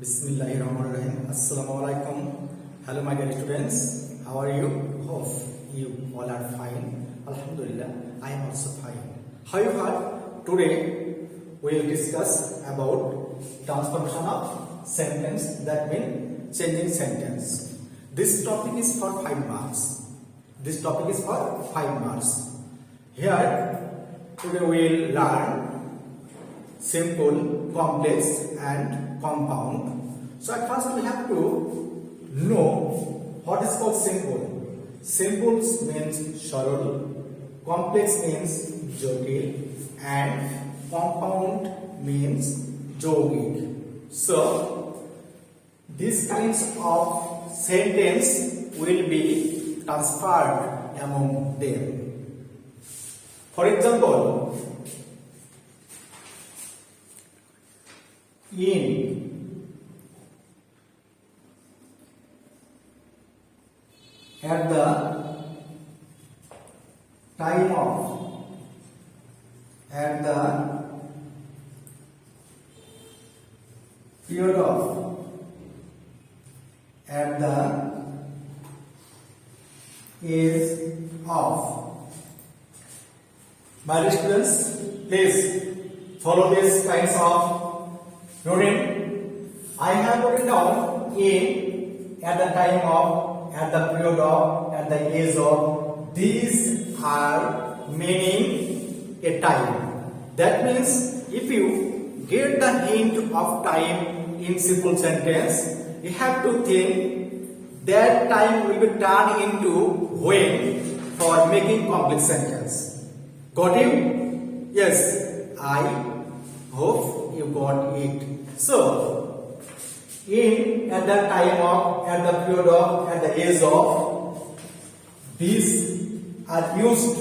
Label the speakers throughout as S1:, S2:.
S1: Bismillahirrahmanirrahim. Assalamualaikum. Hello, my dear students. How are you? Hope you all are fine. Alhamdulillah, I am also fine. However, today we will discuss about transformation of sentence, that means changing sentence. This topic is for 5 marks. Here, today we will learn simple, complex and compound. So at first we have to know what is called simple. Simple means सरल, complex means जटिल and compound means यौगिक. So these kinds of sentence will be transferred among them. For example, at the time of, at the period of, at the age of. My students, please follow these kinds of noting. I have written down at the time of, at the period of, at the age of. These are meaning a time. That means if you get the hint of time in simple sentence, you have to think that time will be turned into when for making complex sentence. Got it? Yes, I hope you got it. So, at the time of, at the period of, at the age of, these are used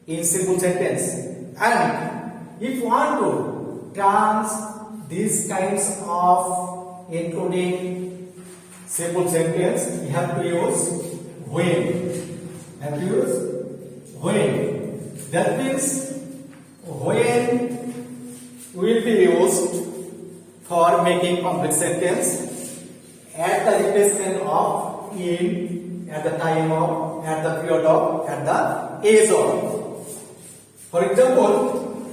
S1: in simple sentence. And if you want to turn these kinds of including simple sentence, you have to use when. That means when will be used for making complex sentence at the replacement of in, at the time of, at the period of, at the age of. For example,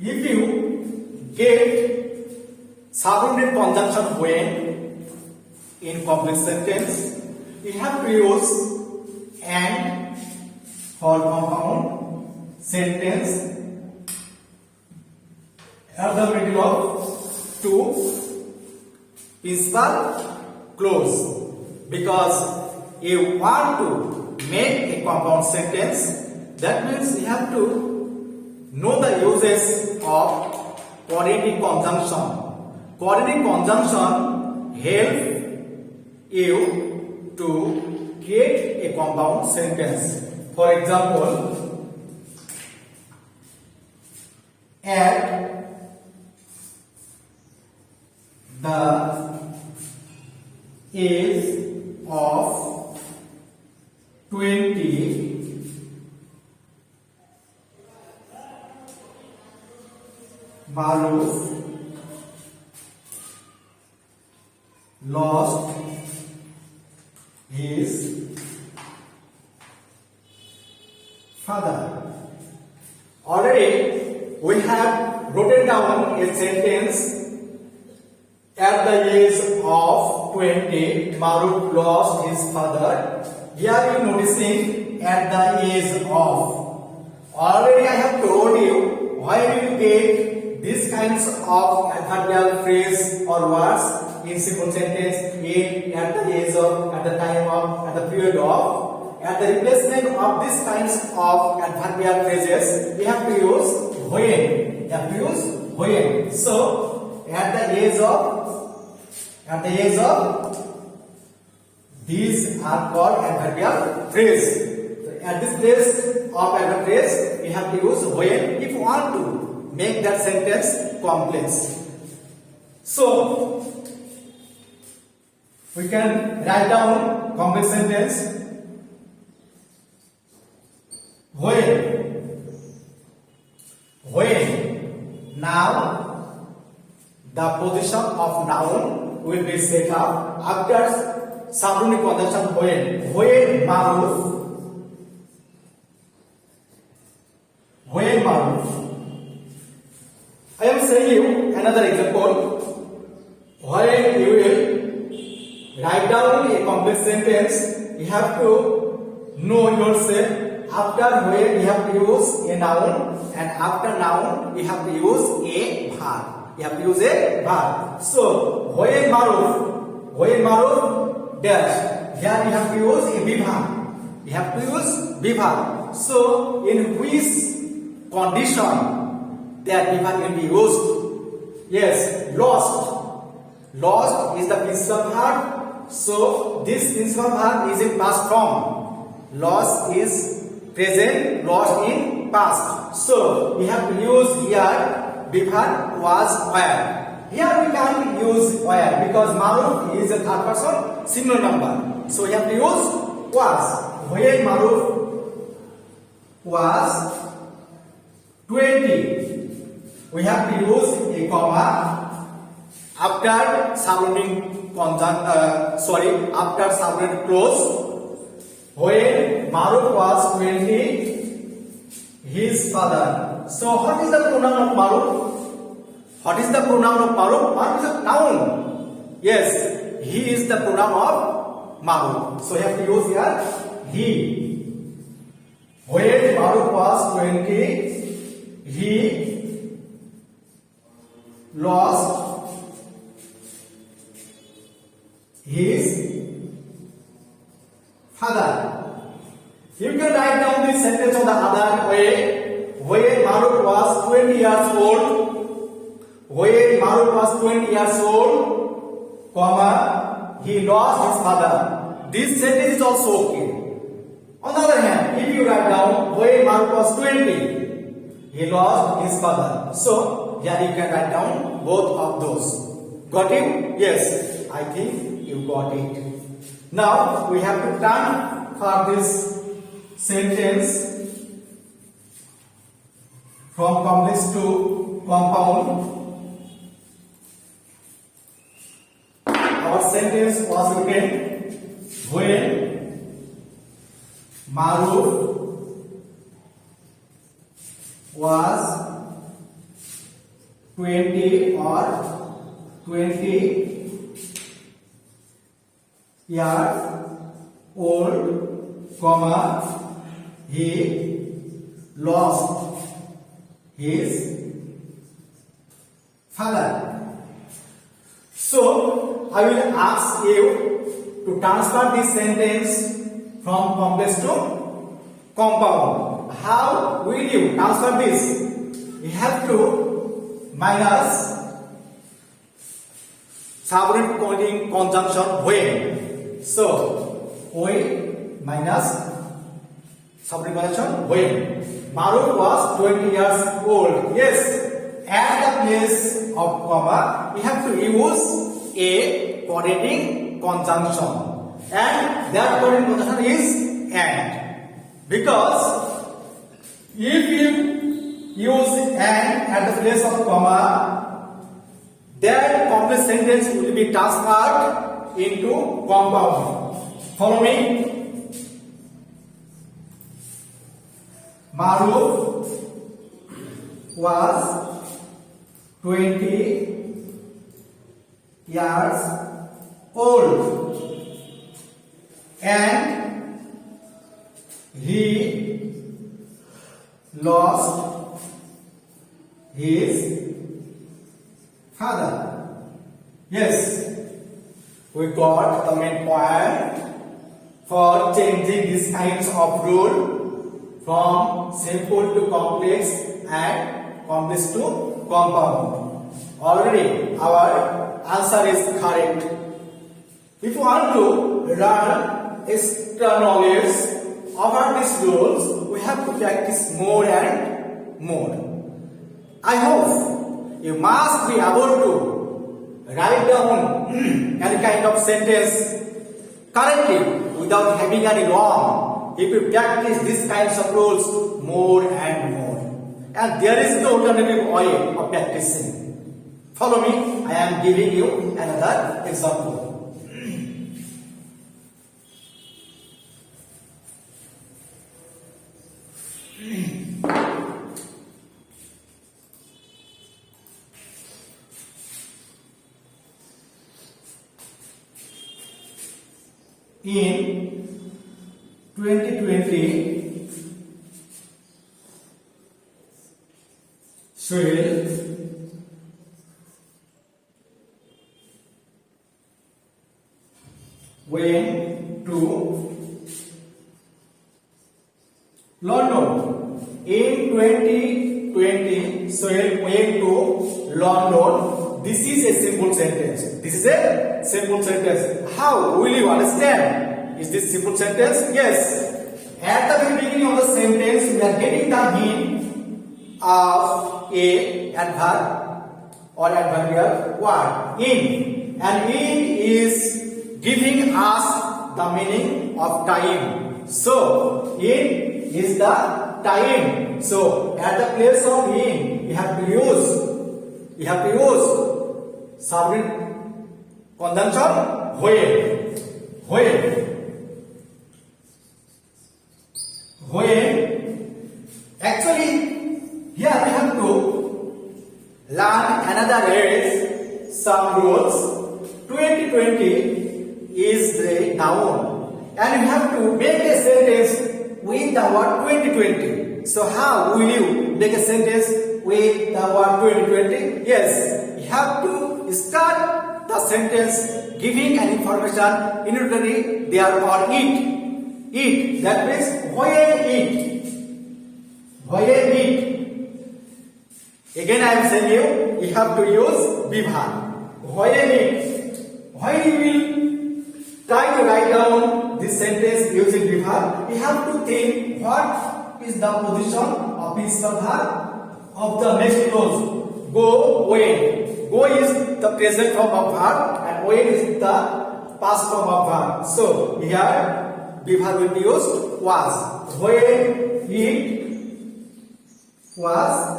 S1: if you get subordinate conjunction when in complex sentence, you have to use and for compound sentence at the middle of two principal clause, because you want to make a compound sentence. That means you have to know the uses of coordinating conjunction. Coordinating conjunction help you to create a compound sentence. For example, at the age of 20, Maruf lost his father. Already we have written down a sentence. At the age of 20, Maruf lost his father. Here you noticing at the age of. Already I have told you why you get these kinds of adverbial phrase or words in simple sentence. In, at the age of, at the time of, at the period of. At the replacement of these kinds of adverbial phrases, we have to use when. We have to use when. So, at the age of, these are called adverbial phrase. So at this place of adverbial phrase, we have to use when if you want to make that sentence complex. So we can write down complex sentence when. Now the position of noun will be set up after subordinate conjunction when maruf I am saying you another example. When you will write down a complex sentence, you have to know yourself after where you have to use a noun, and after noun you have to use a verb. So when maruf dash, here you have to use a verb. So in which condition that verb will be used? Yes, lost is the principal verb. So this principal verb is in past form. Lost is present, lost in past. So we have to use here the verb was where. Here we can't use where because maruf is a third person singular number. So we have to use was. When maruf was 20, we have to use a comma after subordinate clause. When maruf was 20, his father. So what is the pronoun of maruf? Maruf is a noun. Yes, he is the pronoun of maruf. So you have to use here he. When maruf was 20, he lost his father. You can write down this sentence on the other way. When maruf was 20 years old, comma, he lost his father. This sentence is also okay. On the other hand, if you write down when maruf was 20, he lost his father. So here you can write down both of those. Got it? Yes, I think you got it. Now we have to turn for this sentence from complex to compound. Our sentence was written when maruf was 20 or 20 years old, comma, he lost his father. So I will ask you to transfer this sentence from complex to compound. How will you transfer this? You have to minus subordinate conjunction when. So when minus subordinate conjunction when. Maruf was 20 years old. Yes, at the place of comma, we have to use a coordinating conjunction, and that coordinating conjunction is and. Because if you use and at the place of comma, that complex sentence will be transferred into compound. Follow me. Maruf was 20 years old and he lost his father. Yes, we got the main point for changing these kinds of rule from simple to complex and complex to compound. Already our answer is correct. If you want to learn extra knowledge about these rules, we have to practice more and more. I hope you must be able to write down any kind of sentence correctly without having any wrong. If you practice these kinds of rules more and more, and there is no alternative way of practicing. Follow me. I am giving you another example. In 2020, soil went to London. In 2020, soil went to London. This is a simple sentence. This is a simple sentence. How will you understand? Is this simple sentence? Yes. At the very beginning of the sentence, we are getting the hint of a adverb or adverbial word in, and in is giving us the meaning of time. So in is the time. So at the place of in, we have to use subject conjunction when. Actually, here we have to learn another words, some rules. 2020 is the noun, and you have to make a sentence with the word 2020. So how will you make a sentence with the word 2020? Yes, you have to start the sentence giving an information initially there or it. It, that means when it. Again I am saying you have to use be verb. When you will try to write down this sentence using be verb, you have to think what is the position of each verb of the next clause. Go, when. Go is the present form of verb and when is the past form of verb. So here be verb will be used was. When it was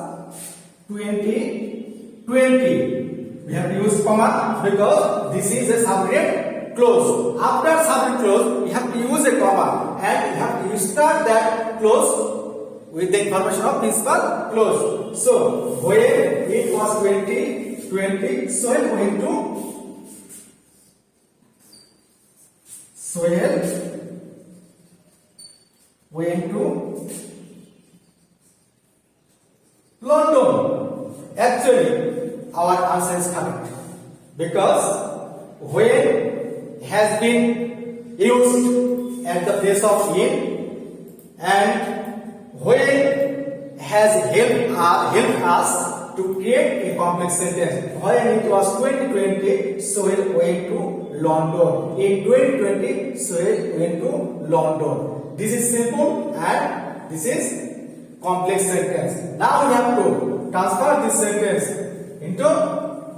S1: 2020. We have to use comma because this is a subject clause. After subject clause, you have to use a comma and you have to start that clause with the information of principal clause. So when it was 2020, soil went to London. Actually, our answer is correct because when has been used at the place of in, and when has helped us to create a complex sentence. When it was 2020, soil went to London. In 2020, soil went to London. This is simple and this is complex sentence. Now we have to transfer this sentence into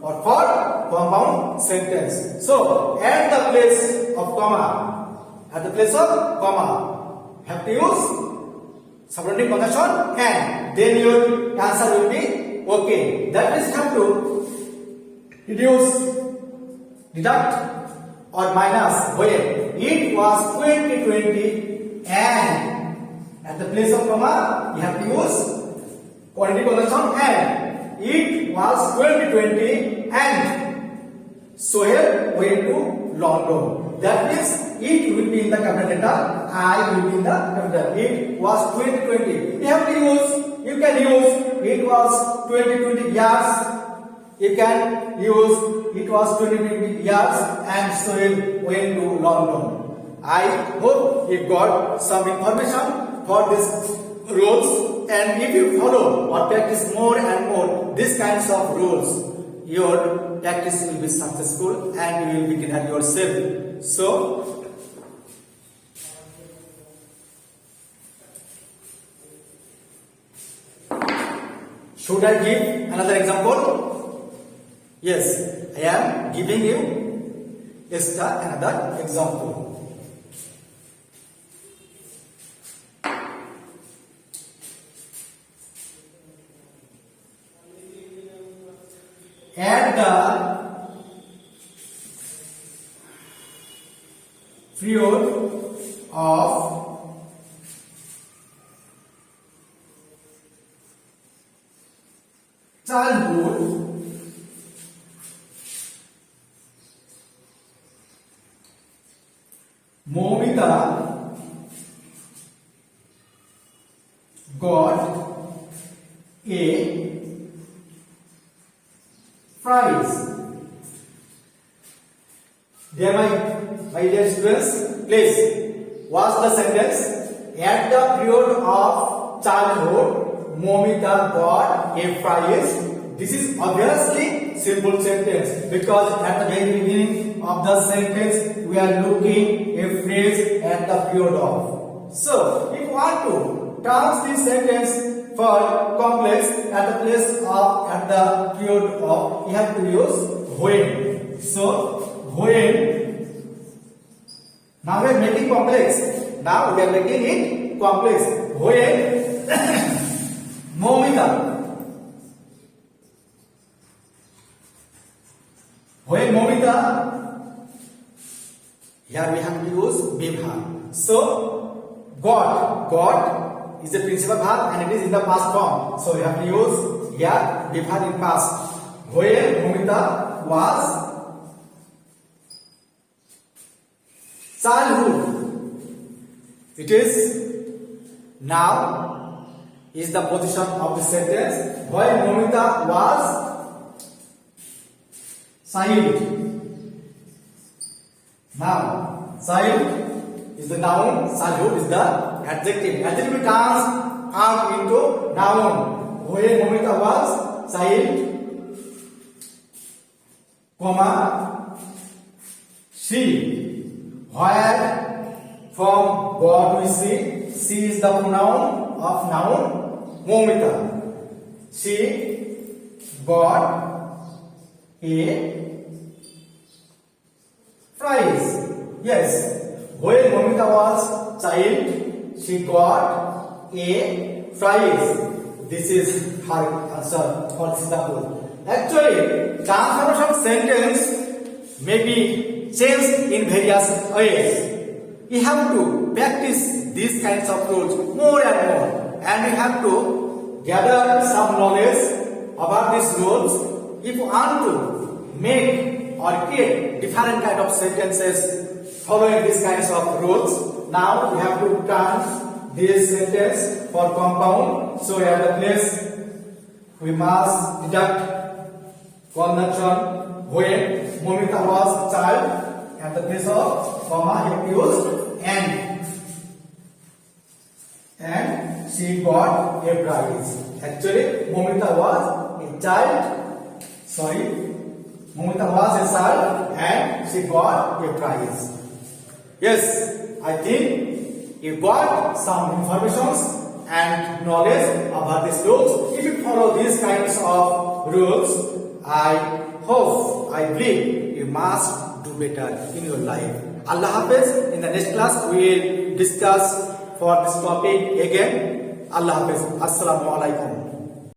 S1: or for compound sentence. So at the place of comma, have to use subordinate conjunction and then your answer will be okay. That means have to deduct or minus when it was 2020 and at the place of comma, you have to use quantity conjunction and it was 2020 and soil went to London. That means it will be in the capital letter, I will be in the capital. It was 2020. You can use it was 2020 years. You can use it was 2020 years and soil went to London. I hope you got some information for these rules, and if you follow or practice more and more these kinds of rules, your practice will be successful and you will begin at yourself. So should I give another example? Yes, I am giving you another example. at the period of childhood, Momita got a prize. My dear students, please watch the sentence. At the period of childhood, Momita got a prize. This is obviously simple sentence because at the very beginning of the sentence we are looking a phrase at the period of. So if you want to translate this sentence for complex at the place of at the period of, you have to use when. So when. Now we are making complex. Now we are making it complex. When Momita. When Momita. Here we have to use be verb. So got is the principal verb and it is in the past form. So we have to use here be verb in past. When Momita was childhood. It is now is the position of the sentence. When Momita was child. Now, child is the noun, childhood is the adjective. Adjective turns into noun. When Momita was child, comma, she. Where from God we see, she is the pronoun of noun Momita. She got a prize. Yes, when Momita was child, she got a prize. This is her answer for this example. Actually, transformation of sentence may be changed in various ways. You have to practice these kinds of rules more and more, and you have to gather some knowledge about these rules. If you want to make or create different kind of sentences following these kinds of rules, now we have to turn this sentence for compound. So at the place we must deduct conjunction when Momita was a child. At the place of comma you have to use and she got a prize. Actually Momita was a child. Momita was a child and she got a prize. Yes, I think you got some information and knowledge about these rules. If you follow these kinds of rules, I believe you must do better in your life. Allah Hafiz. In the next class we will discuss for this topic again. Allah Hafiz. Assalamu alaikum.